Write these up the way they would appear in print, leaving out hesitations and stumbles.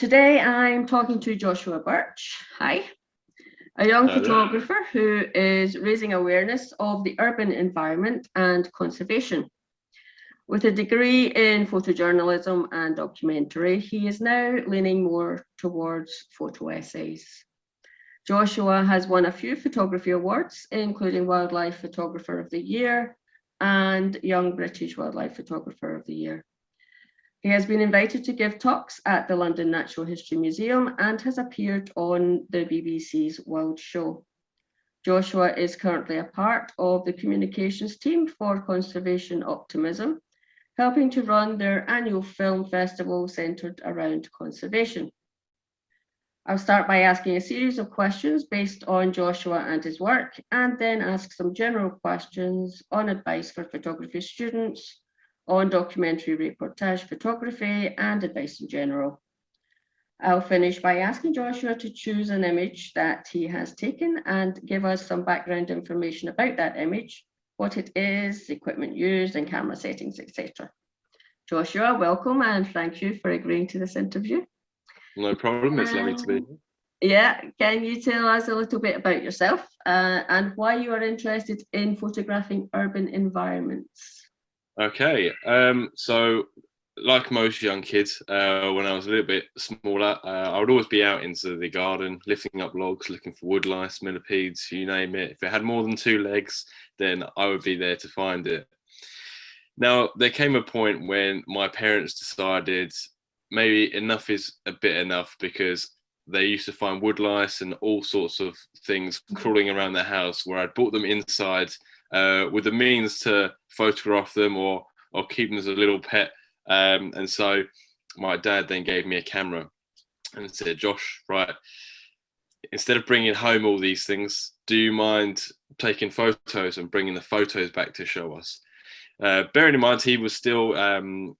Today I'm talking to Joshua Burch. Hi. A young photographer who is raising awareness of the urban environment and conservation. With a degree in photojournalism and documentary, he is now leaning more towards photo essays. Joshua has won a few photography awards, including Wildlife Photographer of the Year and Young British Wildlife Photographer of the Year. He has been invited to give talks at the London Natural History Museum and has appeared on the BBC's World Show. Joshua is currently a part of the communications team for Conservation Optimism, helping to run their annual film festival centred around conservation. I'll start by asking a series of questions based on Joshua and his work, and then ask some general questions on advice for photography students, on documentary reportage photography, and advice in general. I'll finish by asking Joshua to choose an image that he has taken and give us some background information about that image, what it is, the equipment used, and camera settings, etc. Joshua, welcome, and thank you for agreeing to this interview. No problem, it's lovely to be here. Yeah, can you tell us a little bit about yourself and why you are interested in photographing urban environments? Okay, so like most young kids, when I was a little bit smaller, I would always be out into the garden, lifting up logs, looking for wood lice, millipedes, you name it. If it had more than 2 legs, then I would be there to find it. Now, there came a point when my parents decided maybe enough is a bit enough, because they used to find wood lice and all sorts of things crawling around their house, where I'd brought them inside with the means to photograph them or keep them as a little pet. And so my dad then gave me a camera and said, Josh, right, instead of bringing home all these things, do you mind taking photos and bringing the photos back to show us? Bearing in mind, he was still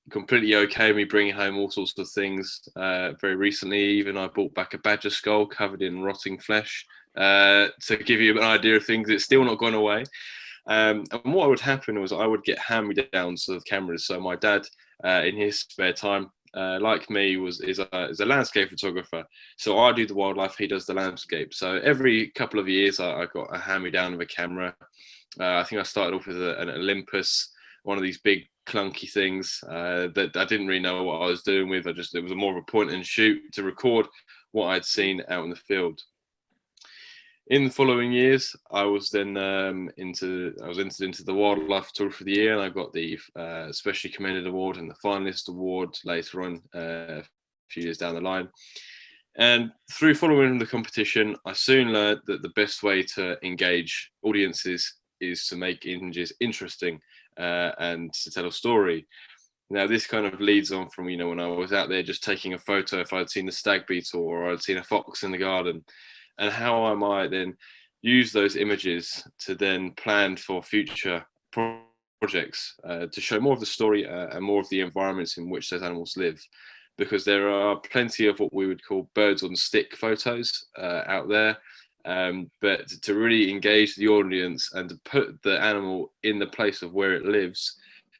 completely okay with me bringing home all sorts of things. Very recently, even I brought back a badger skull covered in rotting flesh to give you an idea of things. It's still not gone away. And what would happen was I would get hand-me-downs of cameras. So my dad, in his spare time, like me, is a landscape photographer. So I do the wildlife, he does the landscape. So every couple of years, I got a hand-me-down of a camera. I think I started off with an Olympus, one of these big clunky things that I didn't really know what I was doing with. It was more of a point and shoot to record what I'd seen out in the field. In the following years, I was then entered into the Wildlife Photographer of the Year, and I got the Specially Commended Award and the Finalist Award later on, a few years down the line. And through following the competition, I soon learned that the best way to engage audiences is to make images interesting and to tell a story. Now, this kind of leads on from, when I was out there just taking a photo, if I'd seen a stag beetle or I'd seen a fox in the garden, and how I might then use those images to then plan for future projects to show more of the story and more of the environments in which those animals live. Because there are plenty of what we would call birds on stick photos out there. But to really engage the audience and to put the animal in the place of where it lives,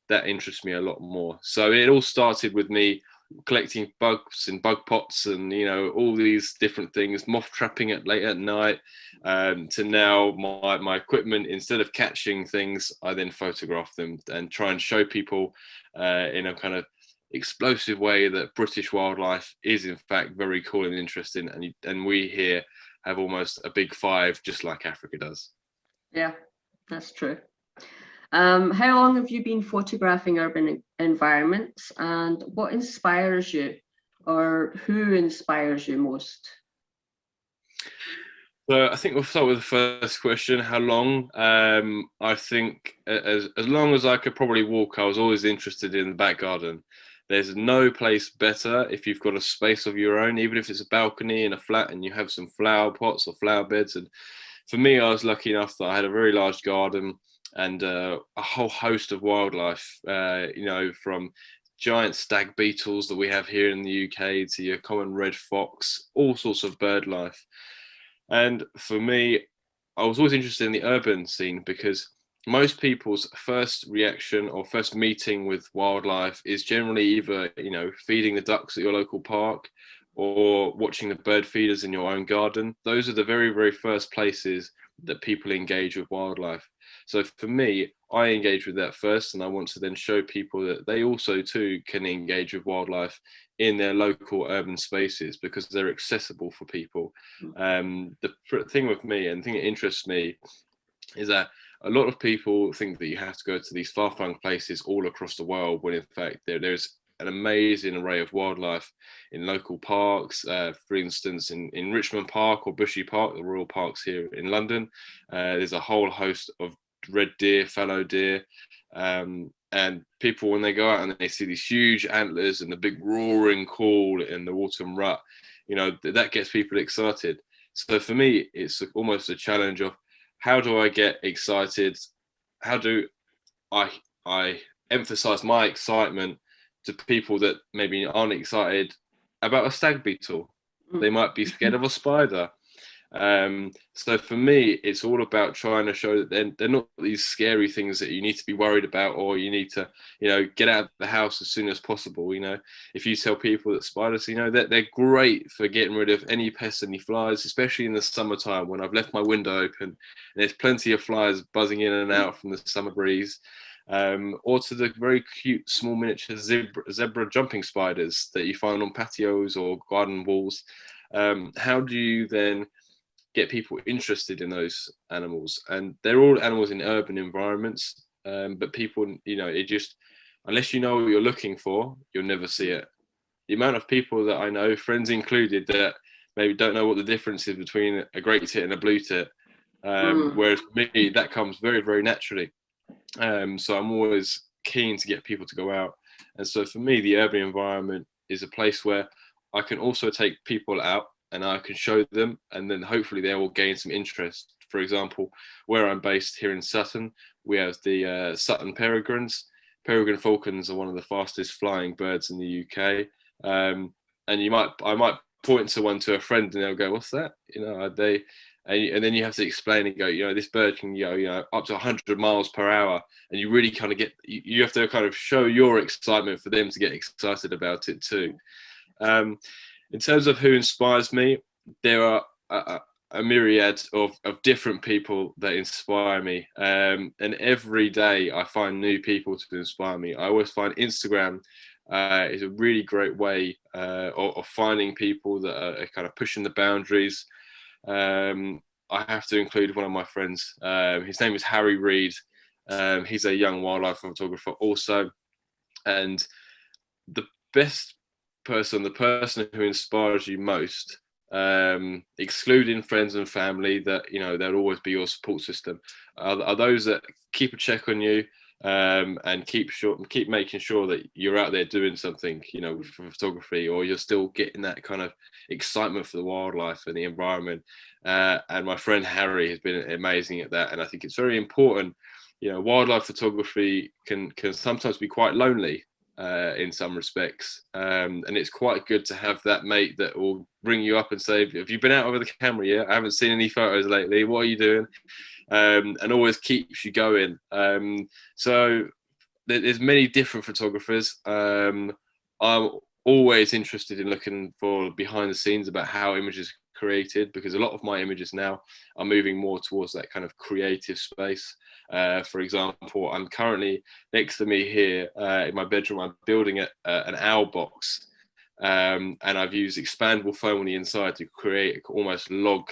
that interests me a lot more. So it all started with me collecting bugs in bug pots and all these different things, moth trapping it late at night, to now my equipment, instead of catching things, I then photograph them and try and show people in a kind of explosive way that British wildlife is in fact very cool and interesting, and we here have almost a big five, just like Africa does. Yeah, that's true. How long have you been photographing urban environments, and what inspires you, or who inspires you most? So I think we'll start with the first question. How long? I think as long as I could probably walk, I was always interested in the back garden. There's no place better if you've got a space of your own, even if it's a balcony in a flat and you have some flower pots or flower beds. And for me, I was lucky enough that I had a very large garden and a whole host of wildlife, from giant stag beetles that we have here in the UK to your common red fox, all sorts of bird life. And for me, I was always interested in the urban scene, because most people's first reaction or first meeting with wildlife is generally either, feeding the ducks at your local park, or watching the bird feeders in your own garden. Those are the very, very first places that people engage with wildlife. So for me, I engage with that first, and I want to then show people that they also too can engage with wildlife in their local urban spaces because they're accessible for people. The thing with me, and the thing that interests me, is that a lot of people think that you have to go to these far-flung places all across the world, when in fact there's an amazing array of wildlife in local parks. For instance, in Richmond Park or Bushy Park, the Royal Parks here in London, there's a whole host of red deer, fallow deer, and people, when they go out and they see these huge antlers and the big roaring call in the autumn rut, that gets people excited. So for me, it's almost a challenge of, how do I get excited? How do I emphasize my excitement to people that maybe aren't excited about a stag beetle? They might be scared of a spider. So for me, it's all about trying to show that they're not these scary things that you need to be worried about, or you need to, get out of the house as soon as possible. If you tell people that spiders, that they're great for getting rid of any pests, any flies, especially in the summertime when I've left my window open and there's plenty of flies buzzing in and out from the summer breeze. Or to the very cute small miniature zebra jumping spiders that you find on patios or garden walls. How do you then get people interested in those animals? And they're all animals in urban environments, but people, it just, unless you know what you're looking for, you'll never see it. The amount of people that I know, friends included, that maybe don't know what the difference is between a great tit and a blue tit, whereas for me, that comes very, very naturally. So I'm always keen to get people to go out. And so for me, the urban environment is a place where I can also take people out and I can show them, and then hopefully they will gain some interest. For example, where I'm based here in Sutton, we have the Sutton peregrines. Peregrine falcons are one of the fastest flying birds in the UK. And I might point to a friend and they'll go, "What's that?" Are they? And then you have to explain and go, this bird can go, up to 100 miles per hour, and you really kind of you have to kind of show your excitement for them to get excited about it too. In terms of who inspires me, there are a myriad of different people that inspire me. And every day I find new people to inspire me. I always find Instagram is a really great way of finding people that are kind of pushing the boundaries. I have to include one of my friends. His name is Harry Reid. He's a young wildlife photographer also. And the person who inspires you most, excluding friends and family that they'll always be your support system, are those that keep a check on you, and keep making sure that you're out there doing something, for photography, or you're still getting that kind of excitement for the wildlife and the environment. And my friend Harry has been amazing at that, and I think it's very important. Wildlife photography can sometimes be quite lonely in some respects, and it's quite good to have that mate that will bring you up and say, "Have you been out with the camera yet? I haven't seen any photos lately. What are you doing?" And always keeps you going. So there's many different photographers. I'm always interested in looking for behind the scenes about how images are created, because a lot of my images now are moving more towards that kind of creative space. For example, I'm currently, next to me here in my bedroom, I'm building an owl box, and I've used expandable foam on the inside to create almost log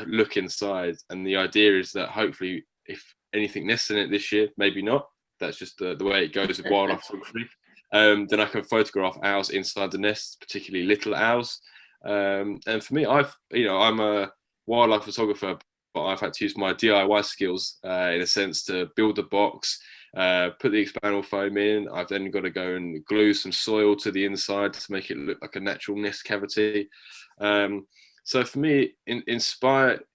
look inside. And the idea is that hopefully, if anything nests in it this year, maybe not, that's just the way it goes with wildlife photography, then I can photograph owls inside the nest, particularly little owls. And for me, I'm a wildlife photographer, but I've had to use my DIY skills in a sense to build the box, put the expandable foam in. I've then got to go and glue some soil to the inside to make it look like a natural nest cavity. So for me,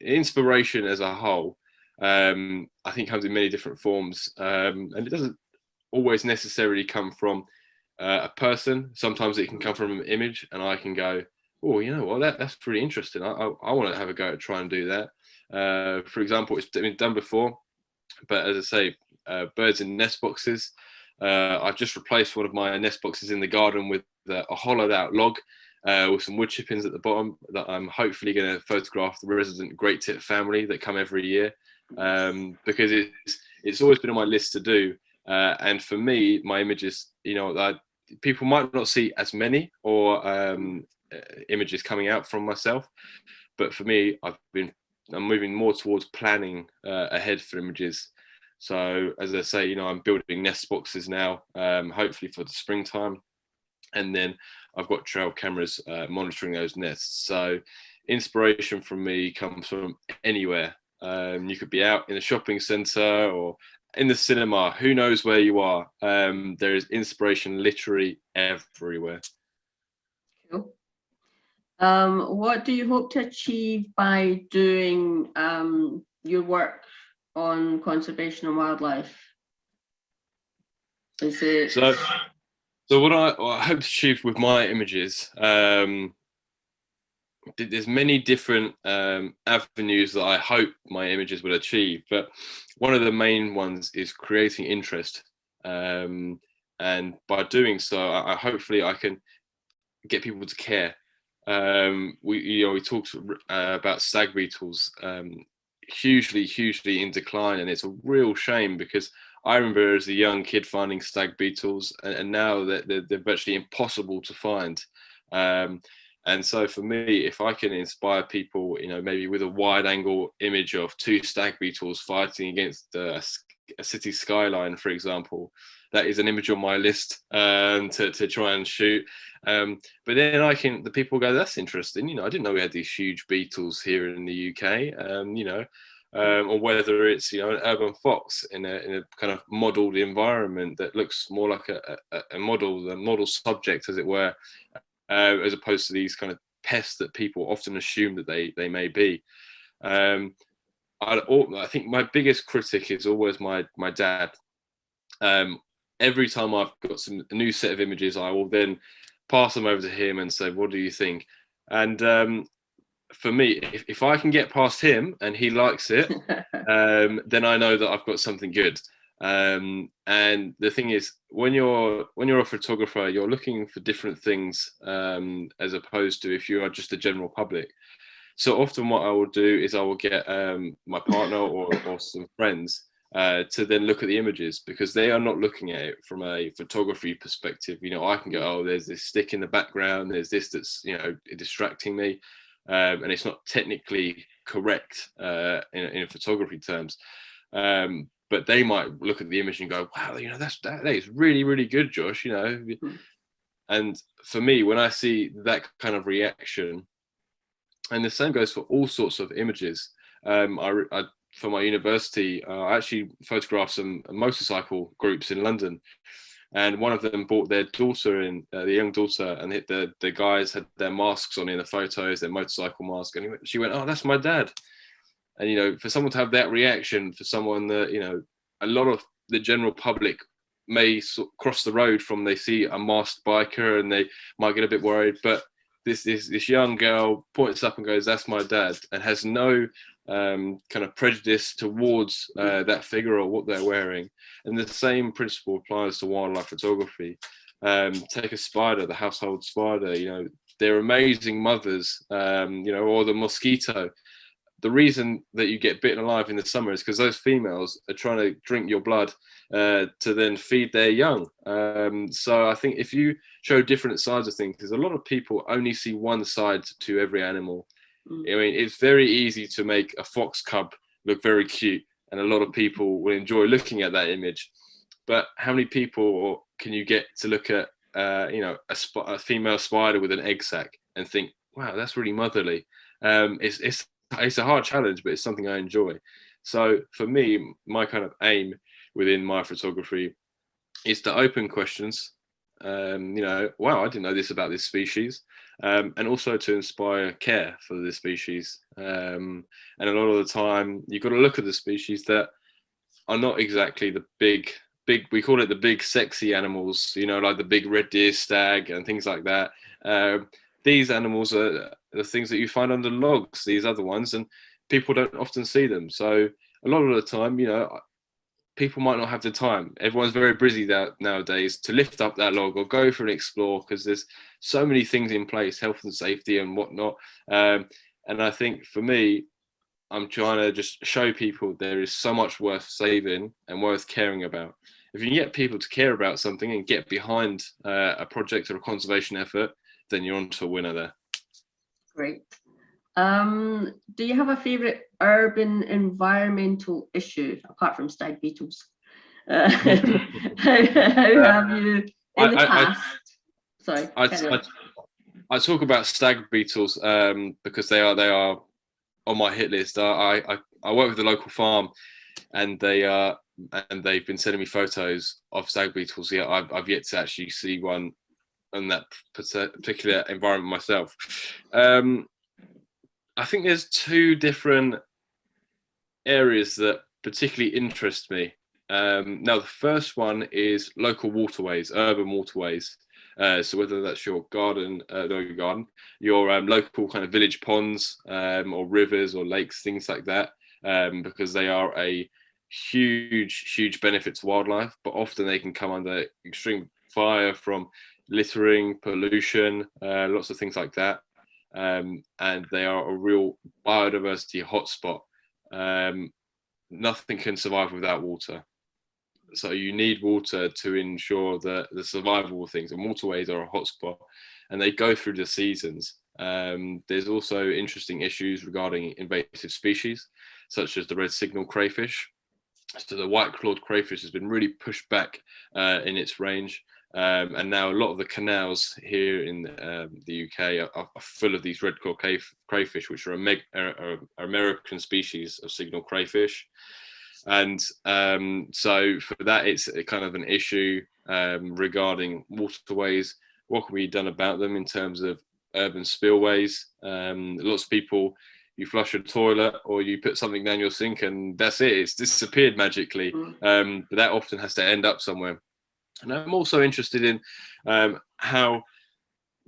inspiration as a whole, I think comes in many different forms, and it doesn't always necessarily come from a person. Sometimes it can come from an image, and I can go, "Oh, you know what? That's pretty interesting. I want to have a go at trying to do that." For example, it's been done before, but as I say, birds in nest boxes. I've just replaced one of my nest boxes in the garden with a hollowed out log. with some wood chippings at the bottom that I'm hopefully going to photograph the resident great tit family that come every year, because it's always been on my list to do. And for me, my images, people might not see as many or images coming out from myself, but for me, I'm moving more towards planning ahead for images. So as I say, I'm building nest boxes now, hopefully for the springtime. And then I've got trail cameras monitoring those nests. So inspiration from me comes from anywhere. You could be out in a shopping center or in the cinema, who knows where you are. There is inspiration literally everywhere. Cool. What do you hope to achieve by doing your work on conservation and wildlife? Is it... So what I hope to achieve with my images, there's many different avenues that I hope my images will achieve, but one of the main ones is creating interest. And by doing so, hopefully I can get people to care. We talked about stag beetles, hugely in decline, and it's a real shame because I remember as a young kid finding stag beetles, and now they're virtually impossible to find. And so for me, if I can inspire people, maybe with a wide angle image of 2 stag beetles fighting against a city skyline, for example, that is an image on my list to try and shoot. But then the people go, that's interesting. I didn't know we had these huge beetles here in the UK. Or whether it's an urban fox in a kind of modelled environment that looks more like a model subject, as it were, as opposed to these kind of pests that people often assume that they may be. I think my biggest critic is always my dad. Every time I've got a new set of images, I will then pass them over to him and say, what do you think? And for me, if I can get past him and he likes it, then I know that I've got something good. And the thing is, when you're a photographer, you're looking for different things as opposed to if you are just the general public. So often what I will do is I will get my partner or some friends to then look at the images, because they are not looking at it from a photography perspective. I can go, oh, there's this stick in the background, there's this that's distracting me, and it's not technically correct in photography terms. But they might look at the image and go, wow, that is really, really good, Josh. And for me, when I see that kind of reaction, and the same goes for all sorts of images. For my university, I actually photographed some motorcycle groups in London, and one of them brought their daughter in, the young daughter, and the guys had their masks on in the photos, their motorcycle mask, and she went, "Oh, that's my dad." And for someone to have that reaction, for someone that a lot of the general public may cross the road from, they see a masked biker and they might get a bit worried, but this young girl points up and goes, "That's my dad," and has no kind of prejudice towards that figure or what they're wearing. And the same principle applies to wildlife photography. Take a spider, the household spider. They're amazing mothers. Or the mosquito. The reason that you get bitten alive in the summer is because those females are trying to drink your blood to then feed their young. So I think if you show different sides of things, because a lot of people only see one side to every animal. I mean, it's very easy to make a fox cub look very cute, and a lot of people will enjoy looking at that image. But how many people can you get to look at, a female spider with an egg sac and think, wow, that's really motherly? It's a hard challenge, but it's something I enjoy. So for me, my kind of aim within my photography is to open questions. Wow, I didn't know this about this species, and also to inspire care for this species. And a lot of the time, you've got to look at the species that are not exactly the big. We call it the big sexy animals. Like the big red deer stag and things like that. These animals are the things that you find under logs, these other ones, and people don't often see them. So a lot of the time, people might not have the time. Everyone's very busy nowadays to lift up that log or go for an explore, because there's so many things in place, health and safety and whatnot. And I think for me, I'm trying to just show people there is so much worth saving and worth caring about. If you can get people to care about something and get behind a project or a conservation effort, then you're onto a winner there. Great. Do you have a favourite urban environmental issue apart from stag beetles? How have you in the past? Sorry. I talk about stag beetles because they are on my hit list. I work with the local farm, and they've been sending me photos of stag beetles. Yeah, I've yet to actually see one in that particular environment myself. I think there's two different areas that particularly interest me. Now, the first one is local waterways, urban waterways. So whether that's your garden, your local kind of village ponds or rivers or lakes, things like that, because they are a huge benefit to wildlife, but often they can come under extreme fire from littering, pollution, lots of things like that. And they are a real biodiversity hotspot. Nothing can survive without water. So you need water to ensure the survival of things, and waterways are a hotspot, and they go through the seasons. There's also interesting issues regarding invasive species, such as the red signal crayfish. So the white-clawed crayfish has been really pushed back in its range. And now a lot of the canals here in the UK are full of these red-claw crayfish, which are American species of signal crayfish. And so for that, it's a kind of an issue regarding waterways. What can be done about them in terms of urban spillways? Lots of people, you flush a toilet or you put something down your sink and that's it, it's disappeared magically. But that often has to end up somewhere. And I'm also interested in how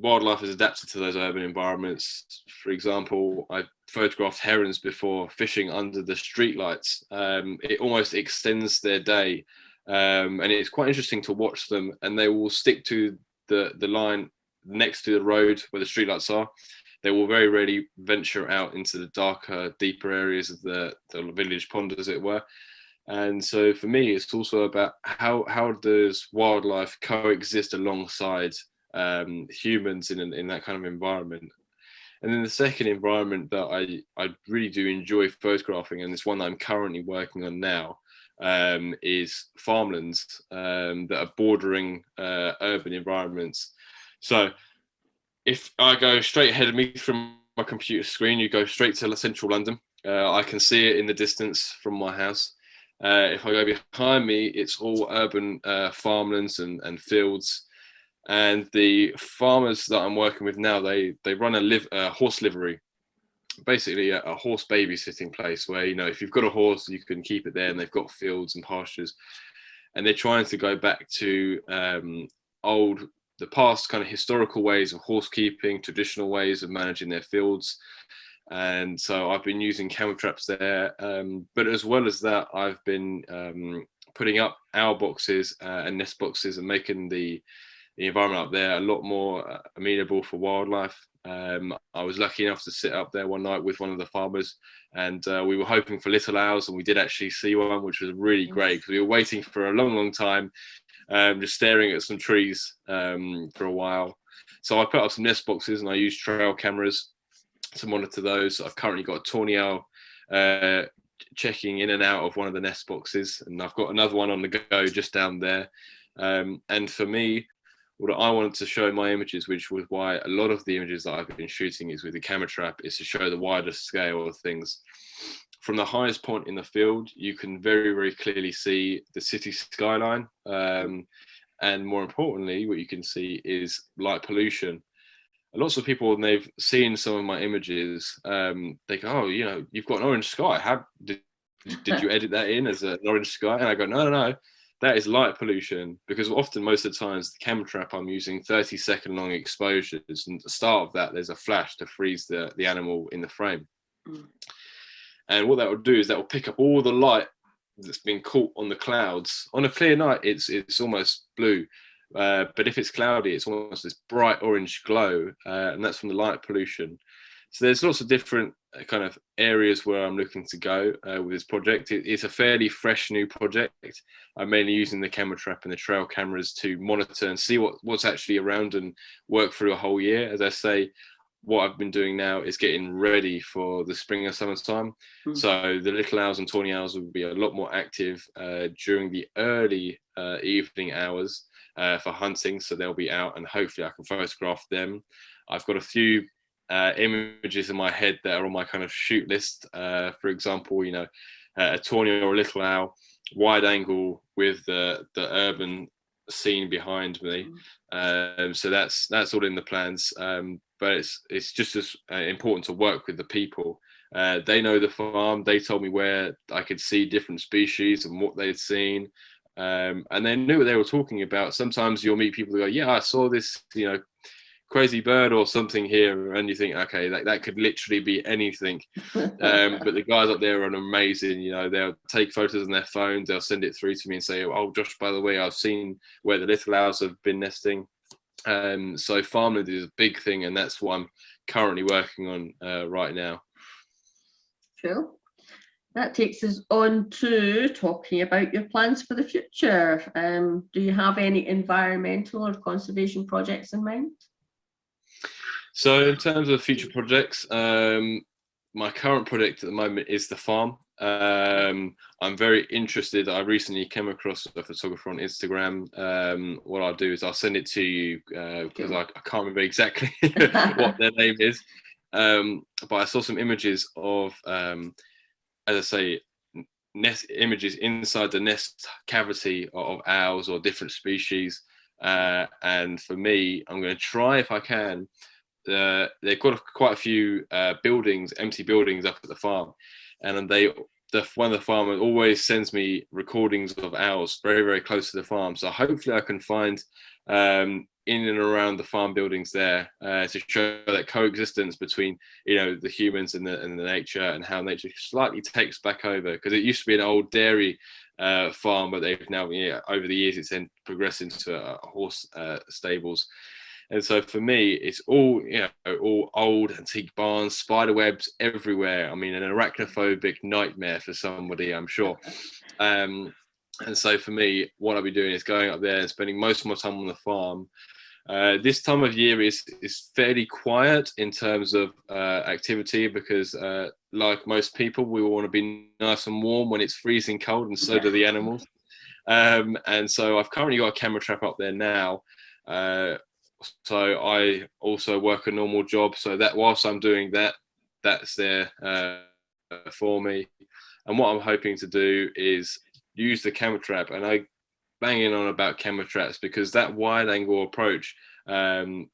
wildlife is adapted to those urban environments. For example, I've photographed herons before fishing under the streetlights. It almost extends their day. And it's quite interesting to watch them, and they will stick to the line next to the road where the streetlights are. They will very rarely venture out into the darker, deeper areas of the village pond, as it were. And so for me, it's also about how does wildlife coexist alongside humans in that kind of environment. And then the second environment that I really do enjoy photographing, and it's one that I'm currently working on now, is farmlands that are bordering urban environments. So if I go straight ahead of me from my computer screen, you go straight to central London. I can see it in the distance from my house. If I go behind me, it's all urban farmlands and fields. And the farmers that I'm working with now, they run a horse livery, basically a horse babysitting place where, you know, if you've got a horse, you can keep it there, and they've got fields and pastures. And they're trying to go back to the past kind of historical ways of horse keeping, traditional ways of managing their fields. And so I've been using camera traps there, but as well as that, I've been putting up owl boxes and nest boxes and making the environment up there a lot more amenable for wildlife. I was lucky enough to sit up there one night with one of the farmers, and we were hoping for little owls, and we did actually see one, which was really great, because we were waiting for a long time, just staring at some trees for a while. So I put up some nest boxes, and I used trail cameras to monitor those. I've currently got a tawny owl checking in and out of one of the nest boxes, and I've got another one on the go just down there. And for me, what I wanted to show in my images, which was why a lot of the images that I've been shooting is with the camera trap, is to show the wider scale of things. From the highest point in the field, you can very clearly see the city skyline. And more importantly, what you can see is light pollution. And lots of people, when they've seen some of my images, they go, "Oh, you know, you've got an orange sky. How did you edit that in as an orange sky?" And I go, no. That is light pollution, because often, most of the times, the camera trap, I'm using 30-second long exposures, and at the start of that, there's a flash to freeze the animal in the frame. And what that will do is that will pick up all the light that's been caught on the clouds. On a clear night, it's almost blue, but if it's cloudy, it's almost this bright orange glow, and that's from the light pollution. So there's lots of different kind of areas where I'm looking to go with this project. It's a fairly fresh new project. I'm mainly using the camera trap and the trail cameras to monitor and see what's actually around and work through a whole year. As I say, what I've been doing now is getting ready for the spring and summertime. So the little owls and tawny owls will be a lot more active during the early evening hours for hunting. So they'll be out, and hopefully I can photograph them. I've got a few images in my head that are on my kind of shoot list. For example, a tawny or a little owl, wide angle with the urban scene behind me. So that's all in the plans. But it's just as important to work with the people. They know the farm. They told me where I could see different species and what they'd seen. And they knew what they were talking about. Sometimes you'll meet people who go, yeah, I saw this, crazy bird or something here, and you think, okay, that could literally be anything. But the guys up there are amazing. They'll take photos on their phones, they'll send it through to me and say, oh, Josh, by the way, I've seen where the little owls have been nesting. So farmland is a big thing, and that's what I'm currently working on right now. Cool. That takes us on to talking about your plans for the future. Do you have any environmental or conservation projects in mind? So in terms of future projects, my current project at the moment is the farm. I'm very interested. I recently came across a photographer on Instagram. What I'll do is I'll send it to you because I can't remember exactly what their name is. But I saw some images of, as I say, nest images inside the nest cavity of owls or different species. And for me, I'm going to try, if I can, they've got quite a few buildings, empty buildings up at the farm, and one of the farmers always sends me recordings of owls very, very close to the farm. So hopefully I can find in and around the farm buildings there to show that coexistence between the humans and the nature, and how nature slightly takes back over, because it used to be an old dairy farm, but they've now over the years it's then progressed into horse stables. And so for me, it's all old antique barns, spider webs everywhere. I mean, an arachnophobic nightmare for somebody, I'm sure. And so for me, what I'll be doing is going up there and spending most of my time on the farm. This time of year is fairly quiet in terms of activity, because like most people, we want to be nice and warm when it's freezing cold, and so do the animals. And so I've currently got a camera trap up there now. So I also work a normal job, so that whilst I'm doing that, that's there for me. And what I'm hoping to do is use the camera trap, and I bang in on about camera traps because that wide angle approach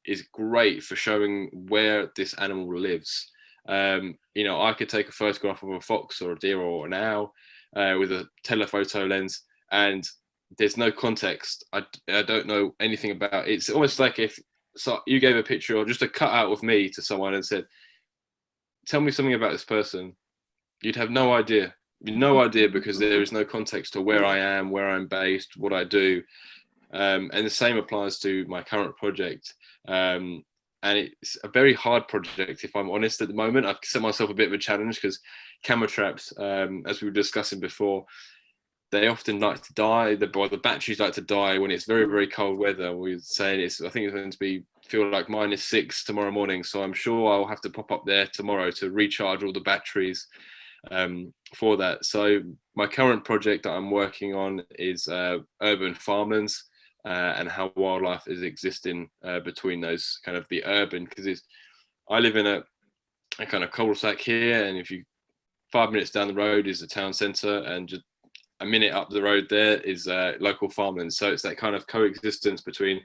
is great for showing where this animal lives. I could take a photograph of a fox or a deer or an owl with a telephoto lens, and there's no context. I don't know anything about it. It's almost like if you gave a picture or just a cutout of me to someone and said, tell me something about this person, you'd have no idea. Because there is no context to where I am, where I'm based, what I do. And the same applies to my current project. And it's a very hard project, if I'm honest, at the moment. I've set myself a bit of a challenge because camera traps, as we were discussing before, they often like to die. The batteries like to die when it's very, very cold weather. We were saying I think it's going to feel like -6 tomorrow morning. So I'm sure I'll have to pop up there tomorrow to recharge all the batteries for that. So my current project that I'm working on is urban farmlands and how wildlife is existing between those kind of the urban, because I live in a kind of cul-de-sac here, and if you 5 minutes down the road is the town centre, and just a minute up the road there is local farmlands. So it's that kind of coexistence between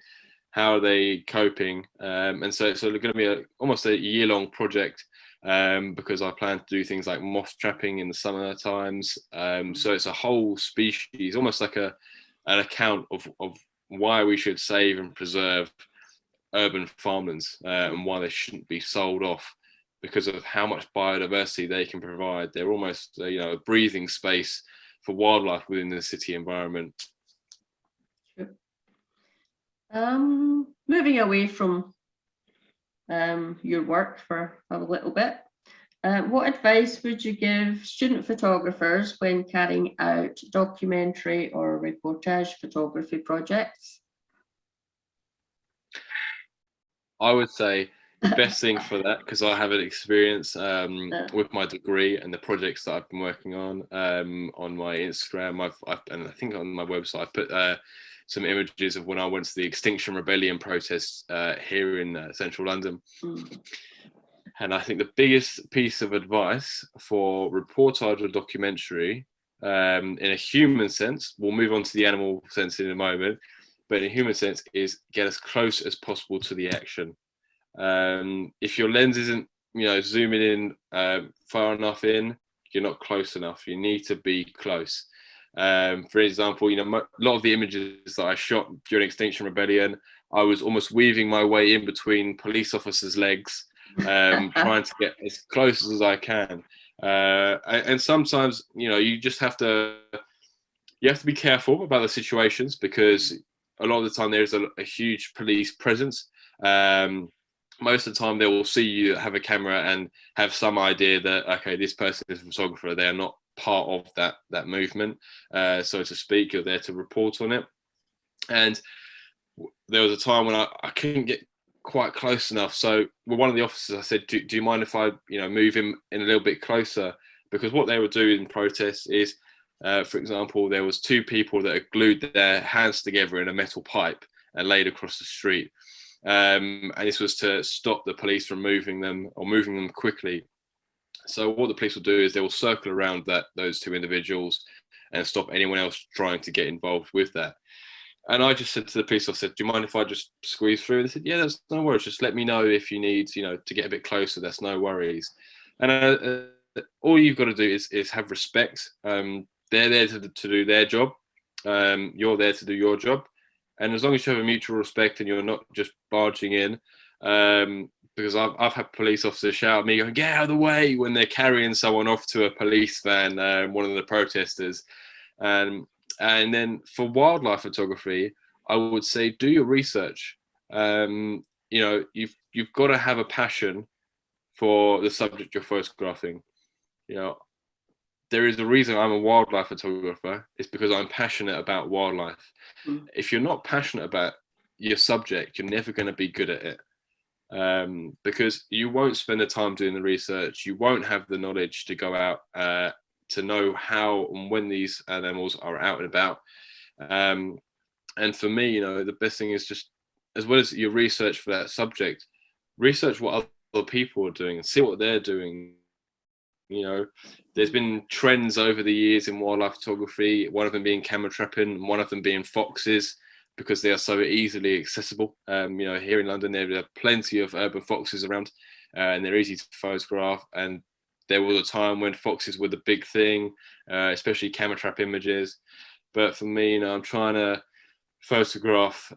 how are they coping, and so it's going to be almost a year-long project. Because I plan to do things like moth trapping in the summer times. So it's a whole species, almost like an account of why we should save and preserve urban farmlands and why they shouldn't be sold off because of how much biodiversity they can provide. They're almost a breathing space for wildlife within the city environment. Sure. Moving away from your work for a little bit, what advice would you give student photographers when carrying out documentary or reportage photography projects? I would say the best thing for that, because I have an experience with my degree and the projects that I've been working on my Instagram, and I think on my website, I put some images of when I went to the Extinction Rebellion protests here in central London. And I think the biggest piece of advice for reportage or documentary, in a human sense, we'll move on to the animal sense in a moment, but in a human sense, is get as close as possible to the action. If your lens isn't, zooming in far enough in, you're not close enough. You need to be close. For example, a lot of the images that I shot during Extinction Rebellion, I was almost weaving my way in between police officers' legs, trying to get as close as I can. And sometimes, you just have to be careful about the situations, because a lot of the time there's a huge police presence. Most of the time they will see you have a camera and have some idea that, okay, this person is a photographer. They're not part of that movement, so to speak. You're there to report on it. And there was a time when I couldn't get quite close enough. So with one of the officers, I said, do you mind if I move him in a little bit closer? Because what they would do in protests is, for example, there was two people that had glued their hands together in a metal pipe and laid across the street. And this was to stop the police from moving them, or moving them quickly. So what the police will do is they will circle around those two individuals and stop anyone else trying to get involved with that. And I just said to the police, I said, do you mind if I just squeeze through? And they said, yeah, that's no worries. Just let me know if you need, to get a bit closer. That's no worries. And all you've got to do is have respect. They're there to do their job. You're there to do your job. And as long as you have a mutual respect and you're not just barging in, because I've had police officers shout at me, going, get out of the way, when they're carrying someone off to a police van, one of the protesters. And then for wildlife photography, I would say do your research. You've got to have a passion for the subject you're photographing. There is a reason I'm a wildlife photographer. It's because I'm passionate about wildlife. If you're not passionate about your subject, you're never going to be good at it, because you won't spend the time doing the research. You won't have the knowledge to go out to know how and when these animals are out and about. And for me, the best thing is just, as well as your research for that subject, research what other people are doing and see what they're doing. There's been trends over the years in wildlife photography, one of them being camera trapping, and one of them being foxes, because they are so easily accessible. Here in London, there are plenty of urban foxes around, and they're easy to photograph. And there was a time when foxes were the big thing, especially camera trap images. But for me, I'm trying to photograph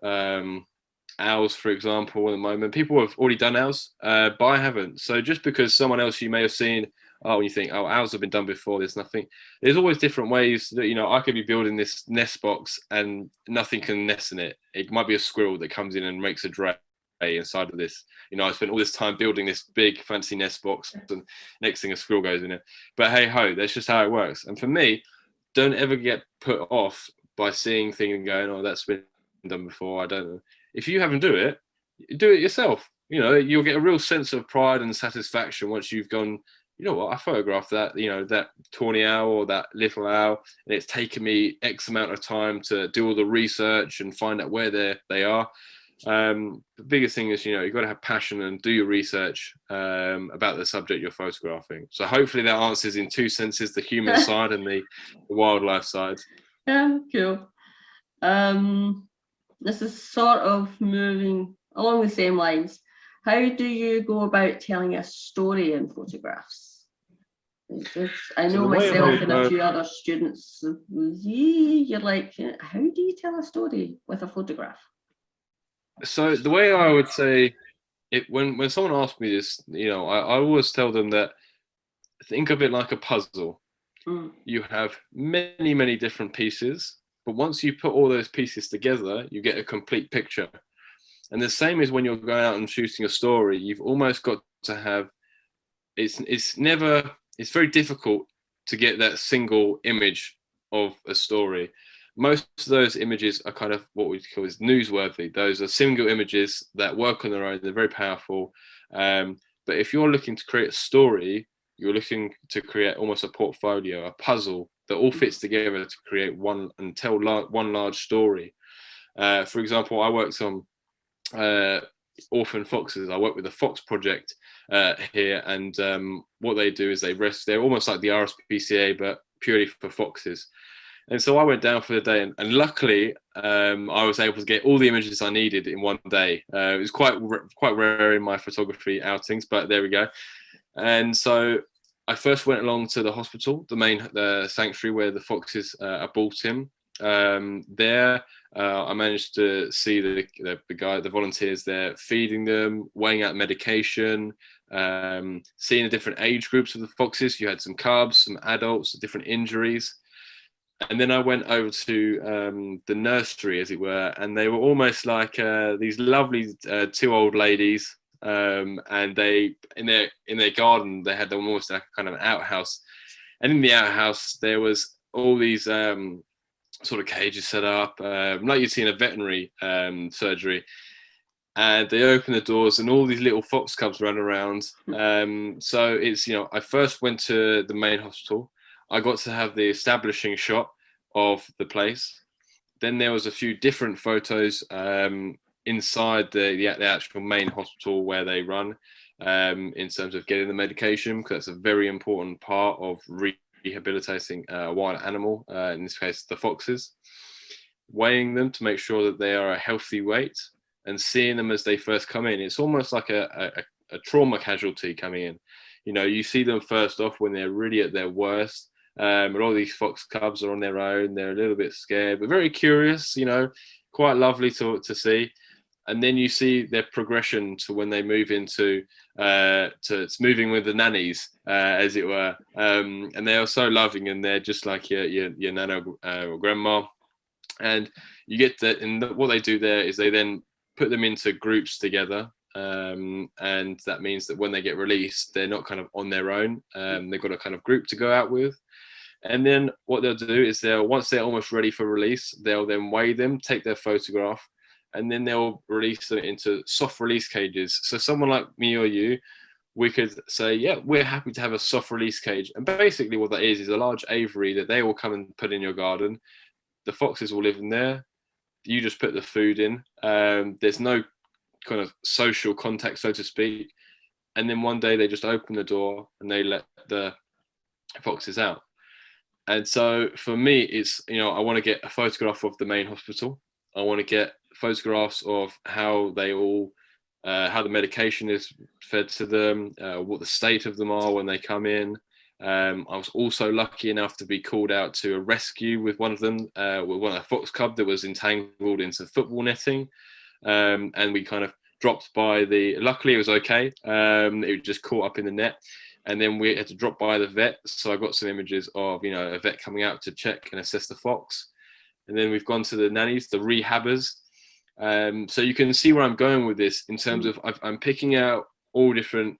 owls, for example, at the moment. People have already done owls, but I haven't. So just because someone else you may have seen, you think, owls have been done before, there's nothing. There's always different ways that, I could be building this nest box and nothing can nest in it. It might be a squirrel that comes in and makes a tray inside of this. I spent all this time building this big fancy nest box, and next thing a squirrel goes in it. But hey ho, that's just how it works. And for me, don't ever get put off by seeing things and going, that's been done before. I don't know. If you haven't do it yourself. You'll get a real sense of pride and satisfaction once you've gone, I photographed that, that tawny owl or that little owl, and it's taken me X amount of time to do all the research and find out where they are. The biggest thing is, you've got to have passion and do your research about the subject you're photographing. So hopefully that answers in two senses, the human side and the wildlife side. Cool. This is sort of moving along the same lines. How do you go about telling a story in photographs? I know myself and a few other students, you're like, how do you tell a story with a photograph? So the way I would say it, when someone asks me this, I always tell them that think of it like a puzzle. you have many, many different pieces. But once you put all those pieces together, you get a complete picture. And the same is when you're going out and shooting a story, you've almost got to have, it's very difficult to get that single image of a story. Most of those images are kind of what we call is newsworthy. Those are single images that work on their own. They're very powerful. But if you're looking to create a story, you're looking to create almost a portfolio, a puzzle that all fits together to create one and tell one large story. For example, I worked on orphan foxes. I work with the Fox Project here, and what they do is they're almost like the RSPCA, but purely for foxes. And so I went down for the day, and luckily I was able to get all the images I needed in one day. It was quite rare in my photography outings, but there we go. And so I first went along to the hospital, the sanctuary where the foxes are brought in. There, I managed to see the volunteers there feeding them, weighing out medication, seeing the different age groups of the foxes. You had some cubs, some adults, different injuries. And then I went over to the nursery, as it were, and they were almost like these lovely two old ladies. And they in their garden they had them almost like kind of an outhouse, and in the outhouse there was all these sort of cages set up, like you'd see in a veterinary surgery. And they opened the doors, and all these little fox cubs ran around. So it's, I first went to the main hospital. I got to have the establishing shot of the place. Then there was a few different photos inside the actual main hospital where they run, in terms of getting the medication, because that's a very important part of rehabilitating a wild animal, in this case the foxes. Weighing them to make sure that they are a healthy weight, and seeing them as they first come in. It's almost like a trauma casualty coming in. You see them first off when they're really at their worst. And all these fox cubs are on their own. They're a little bit scared, but very curious, quite lovely to see. And then you see their progression to when they move into to moving with the nannies, as it were. And they are so loving, and they're just like your nana or grandma. And you get that. And what they do there is they then put them into groups together. And that means that when they get released, they're not kind of on their own. They've got a kind of group to go out with. And then what they'll do is once they're almost ready for release, they'll then weigh them, take their photograph, and then they'll release them into soft release cages. So someone like me or you, we could say, yeah, we're happy to have a soft release cage. And basically what that is a large aviary that they will come and put in your garden. The foxes will live in there. You just put the food in. There's no kind of social contact, so to speak. And then one day they just open the door and they let the foxes out. And so for me, it's, I want to get a photograph of the main hospital. I want to get photographs of how they all, how the medication is fed to them, what the state of them are when they come in. I was also lucky enough to be called out to a rescue with one of them, with a fox cub that was entangled into football netting. And we kind of dropped by luckily it was okay. It was just caught up in the net. And then we had to drop by the vet. So I got some images of, a vet coming out to check and assess the fox. And then we've gone to the nannies, the rehabbers. So you can see where I'm going with this in terms of I'm picking out all different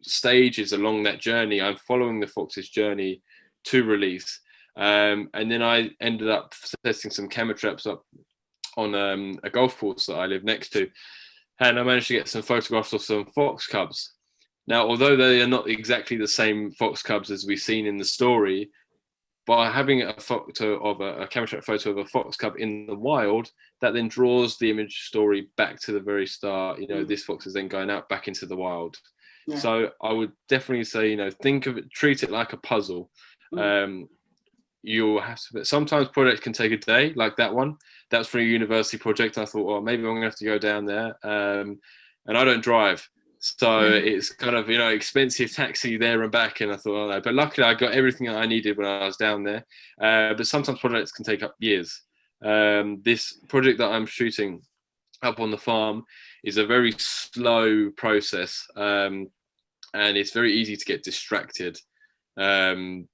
stages along that journey. I'm following the fox's journey to release. And then I ended up setting some camera traps up on a golf course that I live next to. And I managed to get some photographs of some fox cubs. Now, although they are not exactly the same fox cubs as we've seen in the story, by having a photo of a camera trap photo of a fox cub in the wild, that then draws the image story back to the very start. This fox is then going out back into the wild. Yeah. So I would definitely say, think of it, treat it like a puzzle. You'll have to. Sometimes projects can take a day, like that one. That's for a university project. I thought, well, maybe I'm gonna have to go down there. And I don't drive. So it's kind of, expensive taxi there and back. And I thought, oh no. But luckily I got everything that I needed when I was down there. But sometimes projects can take up years. This project that I'm shooting up on the farm is a very slow process. And it's very easy to get distracted. But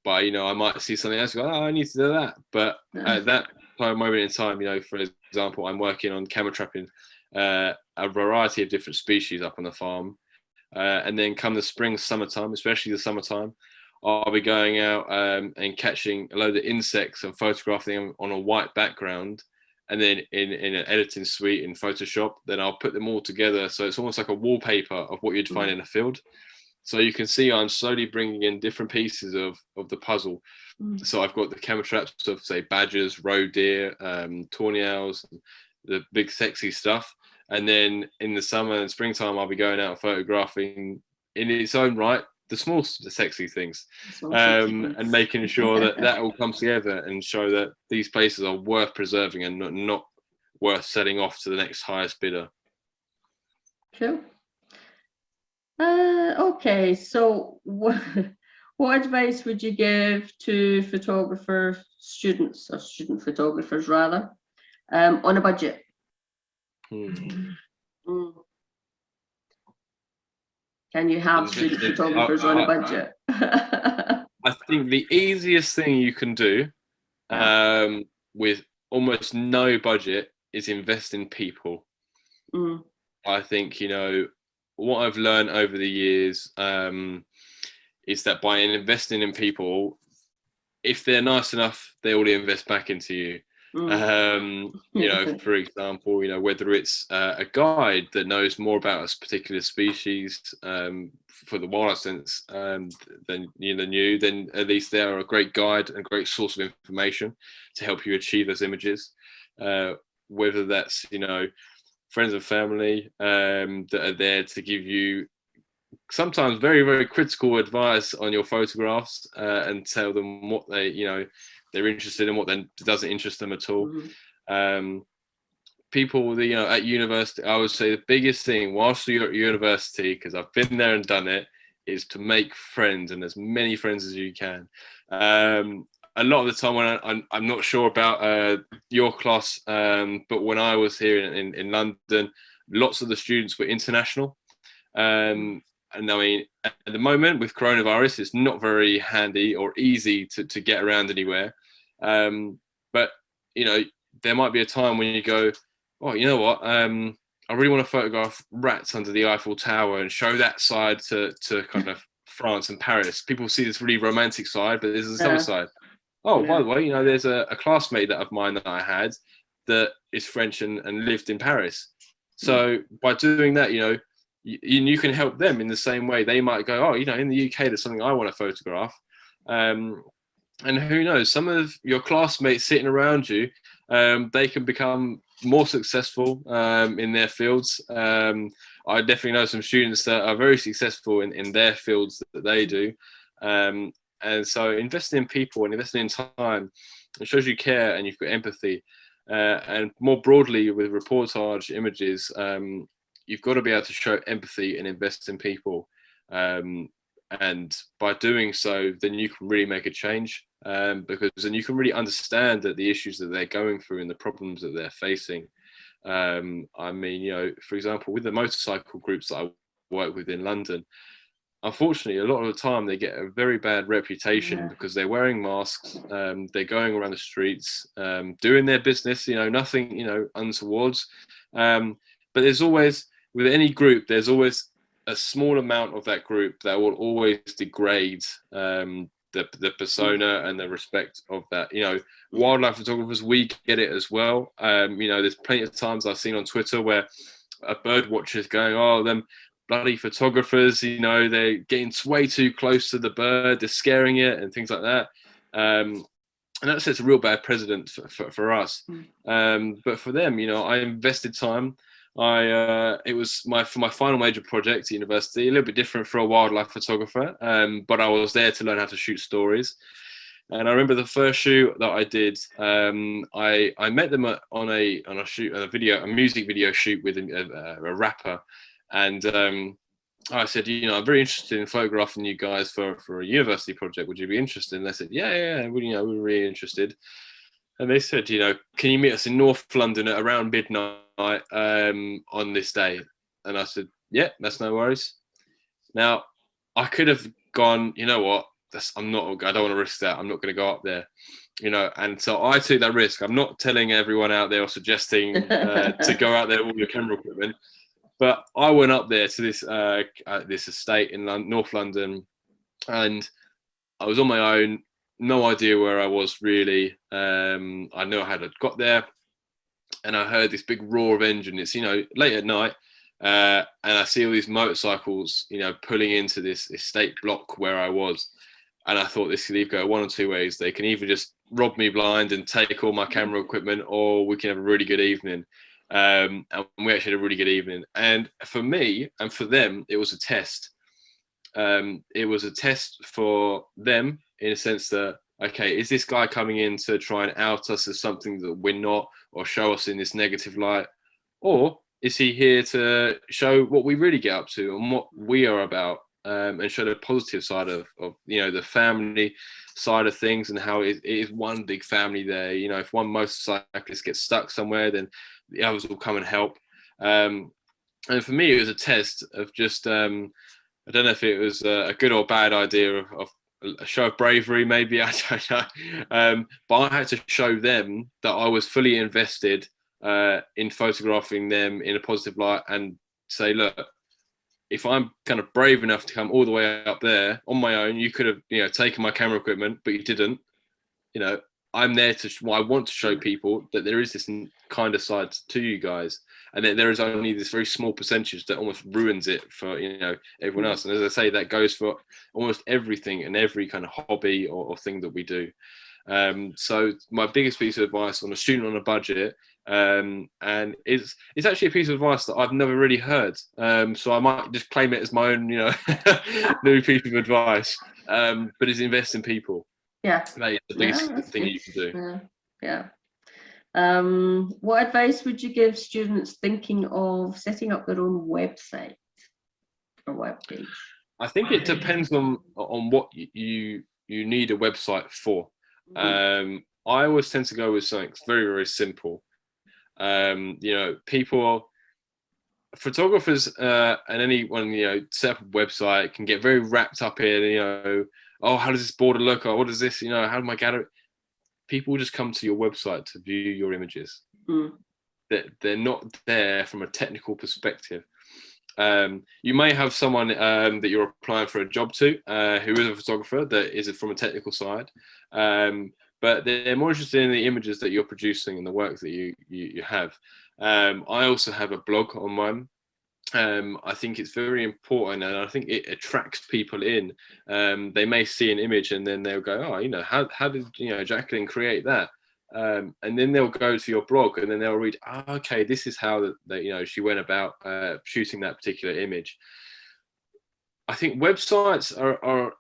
I might see something else, go, oh, I need to do that. But at that moment in time, for example, I'm working on camera trapping a variety of different species up on the farm. And then come the spring, summertime, especially the summertime, I'll be going out and catching a load of insects and photographing them on a white background. And then in an editing suite in Photoshop, then I'll put them all together. So it's almost like a wallpaper of what you'd find in a field. So you can see I'm slowly bringing in different pieces of the puzzle. So I've got the camera traps of, say, badgers, roe deer, tawny owls, the big sexy stuff. And then in the summer and springtime, I'll be going out photographing in its own right the small, the sexy things, and making sure that all comes together and show that these places are worth preserving and not worth selling off to the next highest bidder. Cool. Okay, so what advice would you give to photographer students, or student photographers rather, on a budget? Can you have student photographers on a budget? I think the easiest thing you can do with almost no budget is invest in people. I think, what I've learned over the years is that by investing in people, if they're nice enough, they will invest back into you. For example, whether it's a guide that knows more about a particular species for the wildlife sense than you, then at least they're a great guide and great source of information to help you achieve those images. Whether that's friends and family that are there to give you sometimes very, very critical advice on your photographs and tell them what they're interested in, what then doesn't interest them at all. People, at university, I would say the biggest thing whilst you're at university, because I've been there and done it, is to make friends, and as many friends as you can. A lot of the time when I'm not sure about your class, but when I was here in London, lots of the students were international. And I mean, at the moment with coronavirus, it's not very handy or easy to get around anywhere. But, there might be a time when you go, oh, you know what? I really want to photograph rats under the Eiffel Tower and show that side to kind of France and Paris. People see this really romantic side, but there's this other side. Oh, by the way, there's a classmate of mine that I had that is French and lived in Paris. So by doing that, you can help them in the same way. They might go, oh, in the UK, there's something I want to photograph. And who knows, some of your classmates sitting around you, they can become more successful in their fields. I definitely know some students that are very successful in their fields that they do. And so investing in people and investing in time, it shows you care and you've got empathy. And more broadly with reportage images, you've got to be able to show empathy and invest in people. And by doing so, then you can really make a change, because then you can really understand that the issues that they're going through and the problems that they're facing. I mean, for example, with the motorcycle groups that I work with in London, unfortunately, a lot of the time they get a very bad reputation because they're wearing masks, they're going around the streets, doing their business, nothing, untowards. But there's always, with any group, there's always a small amount of that group that will always degrade the persona and the respect of that. Wildlife photographers, we get it as well. There's plenty of times I've seen on Twitter where a bird watcher is going, oh, them bloody photographers, they're getting way too close to the bird, they're scaring it and things like that. And that sets a real bad precedent for us. But for them, I invested time. It was for my final major project at university, a little bit different for a wildlife photographer, but I was there to learn how to shoot stories. And I remember the first shoot that I did, I met them on a music video shoot with a rapper. And I said, I'm very interested in photographing you guys for a university project. Would you be interested? And they said, yeah, we're really interested. And they said, can you meet us in North London at around midnight on this day? And I said, yeah, that's no worries. Now, I could have gone, you know what? I don't want to risk that. I'm not going to go up there, and so I took that risk. I'm not telling everyone out there or suggesting to go out there with all your camera equipment, but I went up there to this estate in North London, and I was on my own, no idea where I was really. I know how I'd got there, and I heard this big roar of engine. It's late at night, and I see all these motorcycles, pulling into this estate block where I was. And I thought this could either go one or two ways. They can either just rob me blind and take all my camera equipment, or we can have a really good evening. And we actually had a really good evening. And for me and for them, it was a test. It was a test for them in a sense that, okay, is this guy coming in to try and out us as something that we're not, or show us in this negative light? Or is he here to show what we really get up to and what we are about? And show the positive side of the family side of things, and how it is one big family there. If one motorcyclist gets stuck somewhere, then the others will come and help. And for me, it was a test of just I don't know if it was a good or bad idea of a show of bravery, maybe, I don't know. But I had to show them that I was fully invested in photographing them in a positive light, and say, look, if I'm kind of brave enough to come all the way up there on my own, you could have, taken my camera equipment, but you didn't. I'm there I want to show people that there is this kind of side to you guys, and that there is only this very small percentage that almost ruins it for, everyone else. And as I say, that goes for almost everything and every kind of hobby or thing that we do. So my biggest piece of advice on a student on a budget, and it's actually a piece of advice that I've never really heard, so I might just claim it as my own new piece of advice, but it's invest in people. That is the biggest thing you can do. What advice would you give students thinking of setting up their own website or webpage? I think it depends on what you need a website for. I always tend to go with something very, very simple. Photographers and anyone, set up a website can get very wrapped up in, oh, how does this border look? Or what is this? How do my gallery? People just come to your website to view your images. They're not there from a technical perspective. You may have someone that you're applying for a job to who is a photographer that is from a technical side. But they're more interested in the images that you're producing and the work that you have. I also have a blog on mine. I think it's very important, and I think it attracts people in. They may see an image and then they'll go, oh, how did Jacqueline create that? And then they'll go to your blog and then they'll read, okay, this is how that she went about shooting that particular image. I think websites are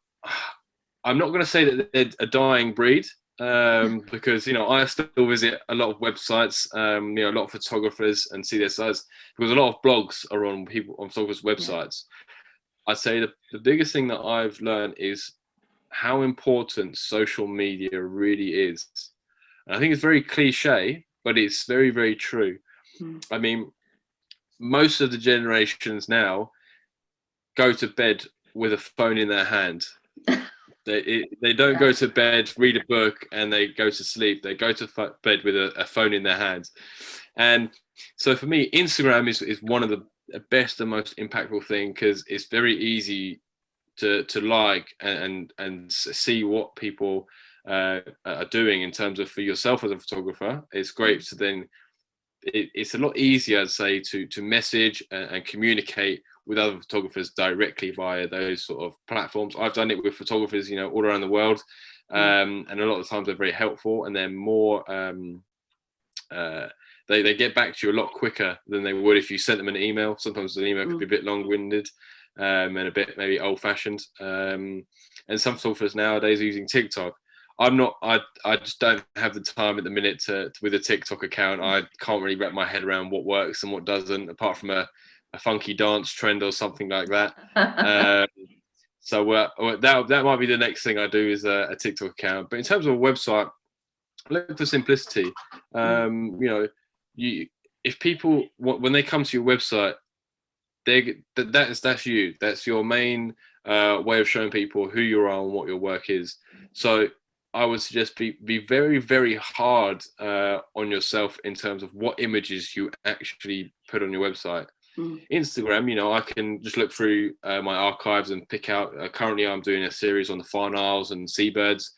I'm not going to say that they're a dying breed, because I still visit a lot of websites, a lot of photographers, and see their sites, because a lot of blogs are on photographers' websites. I'd say the biggest thing that I've learned is how important social media really is. And I think it's very cliche, but it's very, very true. I mean, most of the generations now go to bed with a phone in their hand. They don't go to bed, read a book, and they go to sleep. They go to bed with a phone in their hands. And so for me, Instagram is one of the best and most impactful thing, because it's very easy to like and see what people are doing in terms of, for yourself as a photographer. It's great to then, it's a lot easier, I'd say, to message and communicate with other photographers directly via those sort of platforms. I've done it with photographers, all around the world, and a lot of times they're very helpful, and they're more they get back to you a lot quicker than they would if you sent them an email. Sometimes an email could be a bit long-winded and a bit maybe old-fashioned. And some photographers nowadays are using TikTok. I just don't have the time at the minute with a TikTok account. I can't really wrap my head around what works and what doesn't, apart from a funky dance trend or something like that. So that might be the next thing I do, is a TikTok account. But in terms of a website, look for simplicity. If people, when they come to your website, that's you. That's your main way of showing people who you are and what your work is. So I would suggest be very, very hard on yourself in terms of what images you actually put on your website. Instagram, you know, I can just look through my archives and pick out. Currently, I'm doing a series on the Farne Isles and seabirds,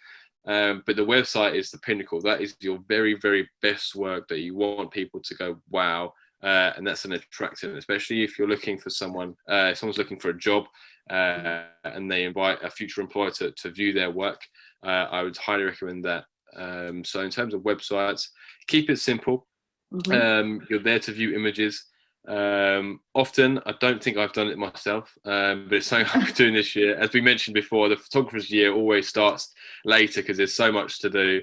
but the website is the pinnacle. That is your very, very best work that you want people to go, wow. And that's an attractant, especially if you're looking for someone, someone's looking for a job and they invite a future employer to view their work. I would highly recommend that. So in terms of websites, keep it simple. You're there to view images. Often, I don't think I've done it myself, but it's something I'll be doing this year. As we mentioned before, the photographer's year always starts later because there's so much to do.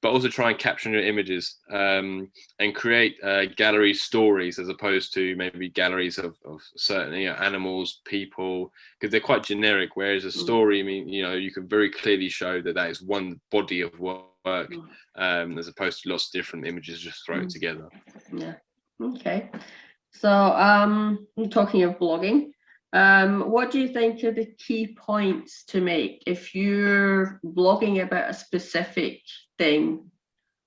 But also try and capture your images and create gallery stories as opposed to maybe galleries of certain animals, people, because they're quite generic. Whereas a story, I mean, you know, you can very clearly show that that is one body of work as opposed to lots of different images just thrown together. Yeah. Okay. So talking of blogging, what do you think are the key points to make if you're blogging about a specific thing?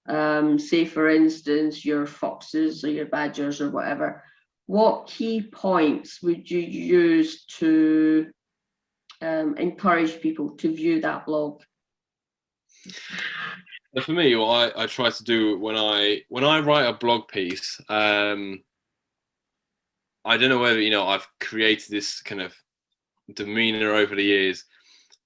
Say, for instance, your foxes or your badgers or whatever. What key points would you use to encourage people to view that blog? For me, what I try to do when I write a blog piece, I don't know whether, you know, I've created this kind of demeanor over the years,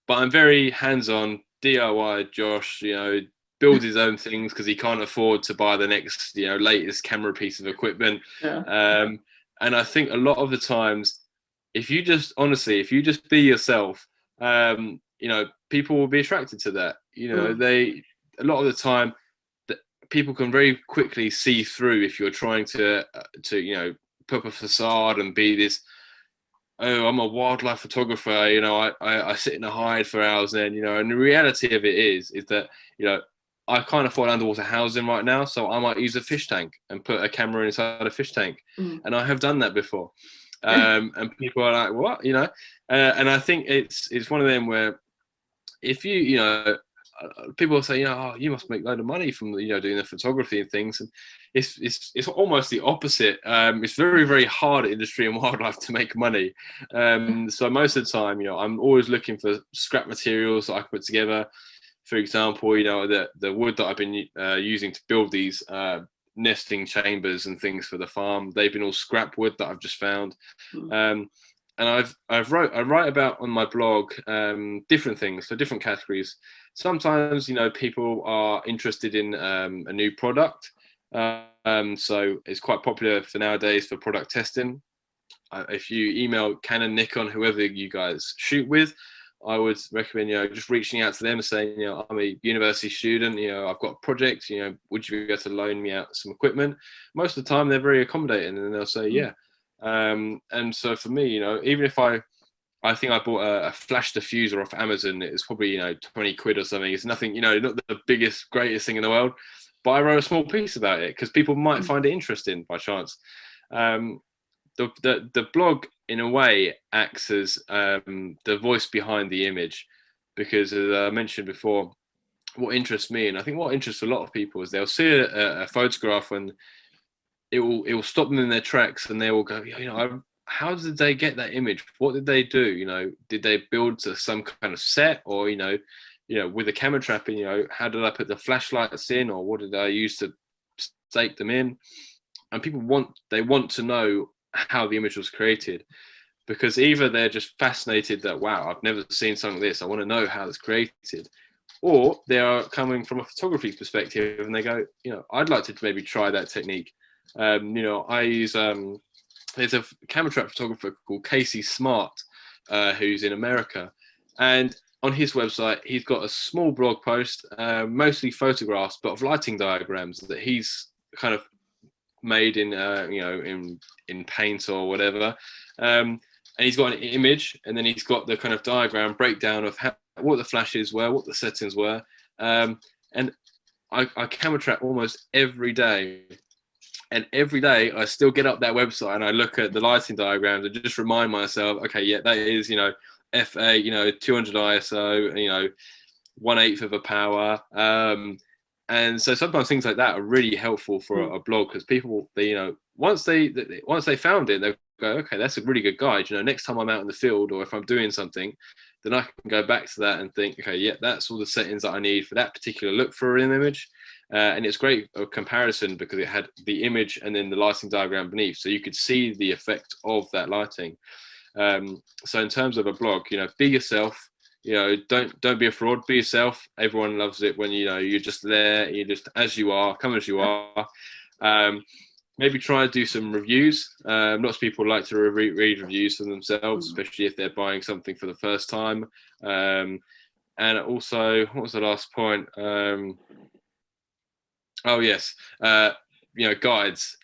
but I'm very hands-on, DIY. Josh, you know, builds his own things because he can't afford to buy the next, you know, latest camera piece of equipment. And I think a lot of the times, if you just be yourself, you know, people will be attracted to that. You know, a lot of the time, people can very quickly see through if you're trying to you know, put up a facade and be this, oh, I'm a wildlife photographer, you know, I sit in a hide for hours then, you know, and the reality of it is that, you know, I can't afford underwater housing right now, so I might use a fish tank and put a camera inside a fish tank. And I have done that before. And people are like, what, you know? And I think it's one of them where if you know, people will say, you know, oh, you must make a load of money from, you know, doing the photography and things. And it's almost the opposite. It's very, very hard industry in wildlife to make money. So most of the time, you know, I'm always looking for scrap materials that I can put together. For example, you know, the wood that I've been using to build these nesting chambers and things for the farm, they've been all scrap wood that I've just found. And I write about on my blog different things for different categories. Sometimes, you know, people are interested in a new product. So it's quite popular for nowadays for product testing. If you email Canon, Nikon, whoever you guys shoot with, I would recommend, you know, just reaching out to them and saying, you know, I'm a university student, you know, I've got a project, you know, would you be able to loan me out some equipment? Most of the time they're very accommodating and they'll say, yeah. And so for me, you know, even if I think I bought a flash diffuser off Amazon, it's probably, you know, 20 quid or something. It's nothing, you know, not the biggest, greatest thing in the world, but I wrote a small piece about it because people might find it interesting by chance. The blog, in a way, acts as the voice behind the image, because as I mentioned before, what interests me, and I think what interests a lot of people, is they'll see a photograph and it will stop them in their tracks, and they will go, you know, how did they get that image? What did they do? You know, did they build some kind of set, or you know, with a camera trap in, you know, how did I put the flashlights in, or what did I use to stake them in? And people want to know how the image was created, because either they're just fascinated that, wow, I've never seen something like this, I want to know how it's created, or they are coming from a photography perspective and they go, you know, I'd like to maybe try that technique. You know, I use there's a camera trap photographer called Casey Smart, who's in America, and on his website he's got a small blog post, mostly photographs but of lighting diagrams that he's kind of made in you know, in paint or whatever, and he's got an image and then he's got the kind of diagram breakdown of what the flashes were, what the settings were, and I camera trap almost every day, And every day I still get up that website and I look at the lighting diagrams and just remind myself, okay, yeah, that is, f8, 200 ISO, 1/8 of a power. And so sometimes things like that are really helpful for a blog, because people, once they found it, they go, okay, that's a really good guide. Next time I'm out in the field or if I'm doing something, then I can go back to that and think, okay, yeah, that's all the settings that I need for that particular look for an image. And it's great a comparison because it had the image and then the lighting diagram beneath, so you could see the effect of that lighting. So in terms of a blog, be yourself. Don't be a fraud. Be yourself. Everyone loves it when you're just there. You're just as you are. Come as you are. Maybe try and do some reviews. Lots of people like to read reviews for themselves, especially if they're buying something for the first time. And also, what was the last point? Oh yes, guides.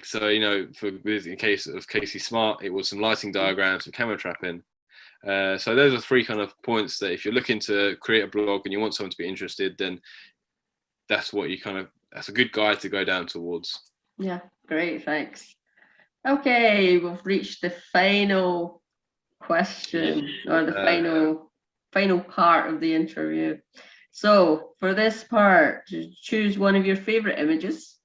So in case of Casey Smart, it was some lighting diagrams, some camera trapping. So those are 3 kind of points that if you're looking to create a blog and you want someone to be interested, then that's a good guide to go down towards. Yeah, great, thanks. Okay, we've reached the final question, or the final part of the interview. So for this part, choose one of your favorite images.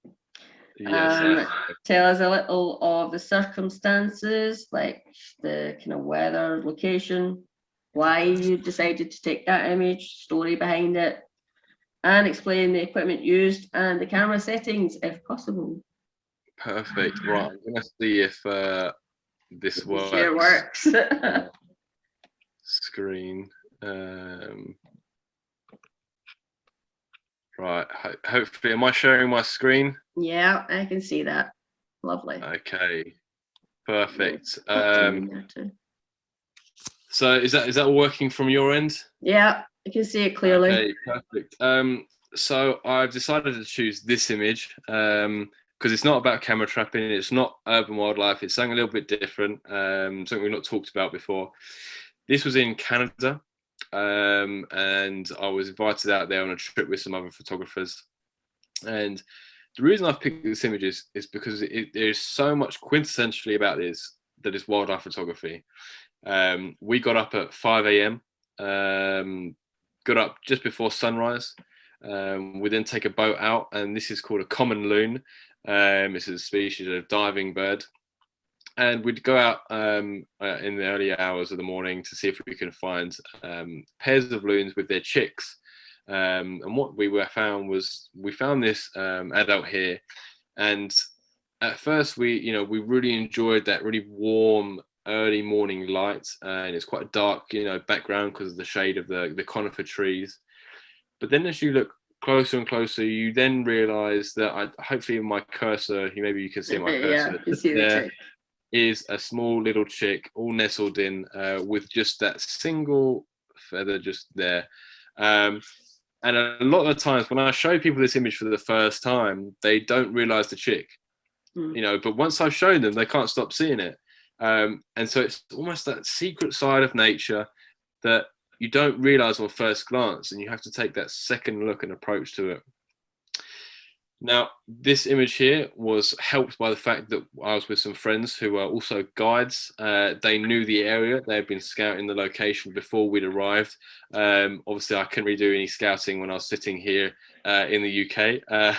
Yes. Tell us a little of the circumstances, like the kind of weather, location, why you decided to take that image, story behind it, and explain the equipment used and the camera settings if possible. Perfect. Right, I'm gonna see if this works. Share works. Screen. Right. Hopefully, am I sharing my screen? Yeah, I can see that. Lovely. Okay. Perfect. Too. So is that all working from your end? Yeah, I can see it clearly. Okay, perfect. So I've decided to choose this image because it's not about camera trapping. It's not urban wildlife. It's something a little bit different. Something we've not talked about before. This was in Canada, and I was invited out there on a trip with some other photographers. And the reason I've picked this image is because there's so much quintessentially about this that is wildlife photography. We got up at 5 a.m. Got up just before sunrise. We then take a boat out, and this is called a common loon. It's a species of diving bird. And we'd go out in the early hours of the morning to see if we can find pairs of loons with their chicks. And what we found this adult here, and at first we really enjoyed that really warm early morning light, and it's quite a dark background because of the shade of the conifer trees. But then as you look closer and closer, you then realize that hopefully in my cursor, maybe you can see my cursor. Yeah, you see the chick. Is a small little chick all nestled in with just that single feather just there. And a lot of the times when I show people this image for the first time, they don't realize the chick, but once I've shown them, they can't stop seeing it. And so it's almost that secret side of nature that you don't realize on first glance, and you have to take that second look and approach to it. Now, this image here was helped by the fact that I was with some friends who were also guides. They knew the area. They had been scouting the location before we'd arrived. Obviously, I couldn't really do any scouting when I was sitting here in the UK.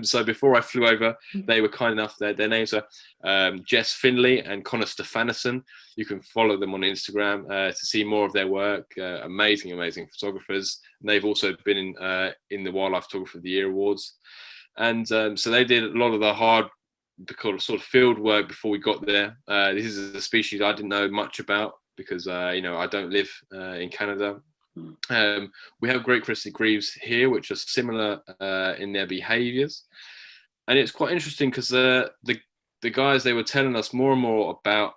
So before I flew over, they were kind enough. Their names are Jess Finley and Connor Stefanisson. You can follow them on Instagram to see more of their work. Amazing photographers. And they've also been in the Wildlife Photographer of the Year Awards. And so they did a lot of the hard sort of field work before we got there. This is a species I didn't know much about because I don't live in Canada. We have great crested greaves here, which are similar in their behaviours, and it's quite interesting because the guys, they were telling us more and more about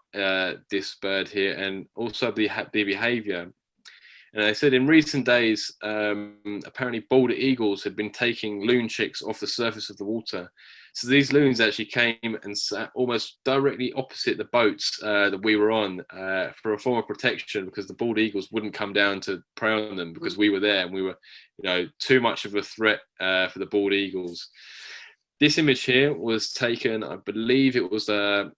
this bird here and also the behaviour. And they said in recent days, apparently bald eagles had been taking loon chicks off the surface of the water. So these loons actually came and sat almost directly opposite the boats that we were on for a form of protection, because the bald eagles wouldn't come down to prey on them because we were there and we were, too much of a threat for the bald eagles. This image here was taken, I believe it was a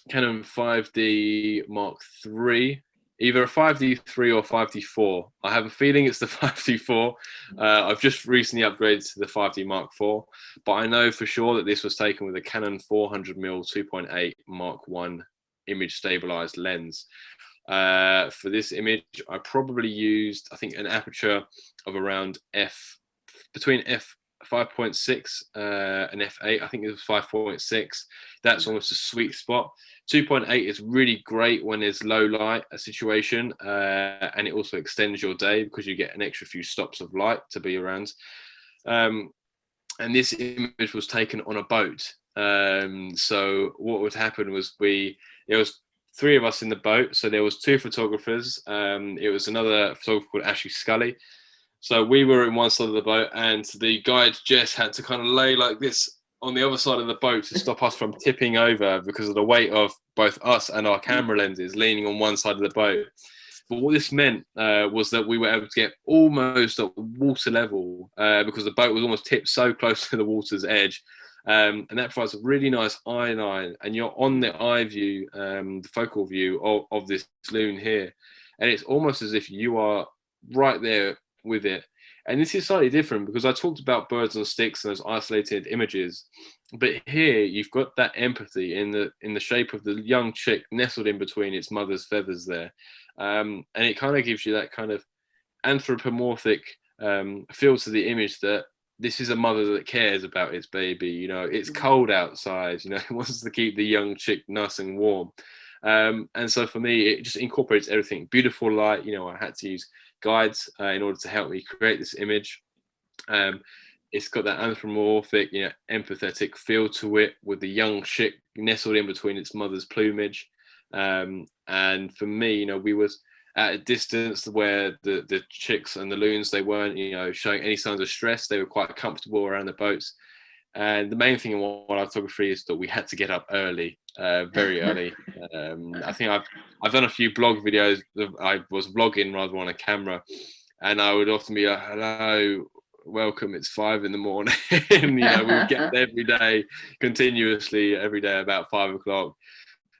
Canon 5D Mark III, either a 5D3 or 5D4. I have a feeling it's the 5D4. I've just recently upgraded to the 5D Mark IV, but I know for sure that this was taken with a Canon 400mm 2.8 Mark I image stabilized lens. For this image, I probably used, I think, an aperture of around between f 5.6 and f8. I think it was 5.6. That's almost a sweet spot. 2.8 is really great when there's low light a situation, and it also extends your day because you get an extra few stops of light to be around. And this image was taken on a boat. So what would happen was there was 3 of us in the boat. So there was 2 photographers. It was another photographer called Ashley Scully. So we were in one side of the boat, and the guide Jess had to kind of lay like this on the other side of the boat to stop us from tipping over because of the weight of both us and our camera lenses leaning on one side of the boat. But what this meant was that we were able to get almost at water level because the boat was almost tipped so close to the water's edge. And that provides a really nice eye line, and you're on the eye view, the focal view of this loon here. And it's almost as if you are right there with it. And this is slightly different because I talked about birds on sticks and those isolated images, but here you've got that empathy in the shape of the young chick nestled in between its mother's feathers there. And it kind of gives you that kind of anthropomorphic feel to the image that this is a mother that cares about its baby. You know, it's cold outside, you know, it wants to keep the young chick nice and warm. And so for me, it just incorporates everything. Beautiful light, you know, I had to use guides in order to help me create this image. It's got that anthropomorphic, you know, empathetic feel to it with the young chick nestled in between its mother's plumage. And for me, you know, we was at a distance where the chicks and the loons, they weren't, you know, showing any signs of stress. They were quite comfortable around the boats. And the main thing in wildlife photography is that we had to get up early, very early. I think I've done a few blog videos. I was vlogging rather on a camera, and I would often be like, "Hello, welcome. It's 5 in the morning." You know, we would get up every day, continuously, every day about 5 o'clock.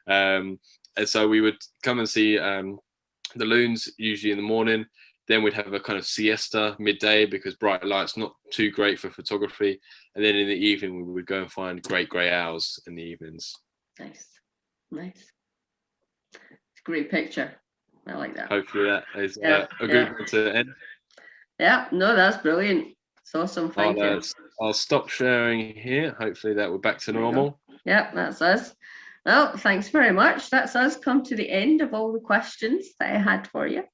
And so we would come and see the loons usually in the morning. Then we'd have a kind of siesta midday because bright light's not too great for photography. And then in the evening, we would go and find great grey owls in the evenings. Nice. It's a great picture. I like that. Hopefully that is a good one to end. Yeah, no, that's brilliant. It's awesome. Thank you. I'll stop sharing here. Hopefully that we're back to normal. Yeah, that's us. Well, thanks very much. That's us come to the end of all the questions that I had for you.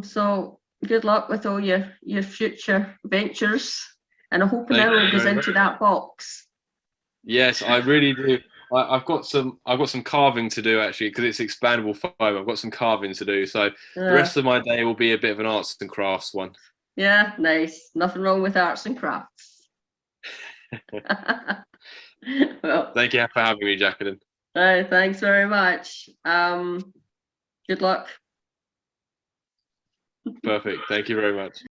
So good luck with all your future ventures, and I hope an owl goes into that box. Yes, I really do. I've got some carving to do actually because it's expandable foam. I've got some carving to do, so the rest of my day will be a bit of an arts and crafts one. Yeah, nice. Nothing wrong with arts and crafts. Well, thank you for having me, Jacqueline. Thanks very much. Good luck. Perfect. Thank you very much.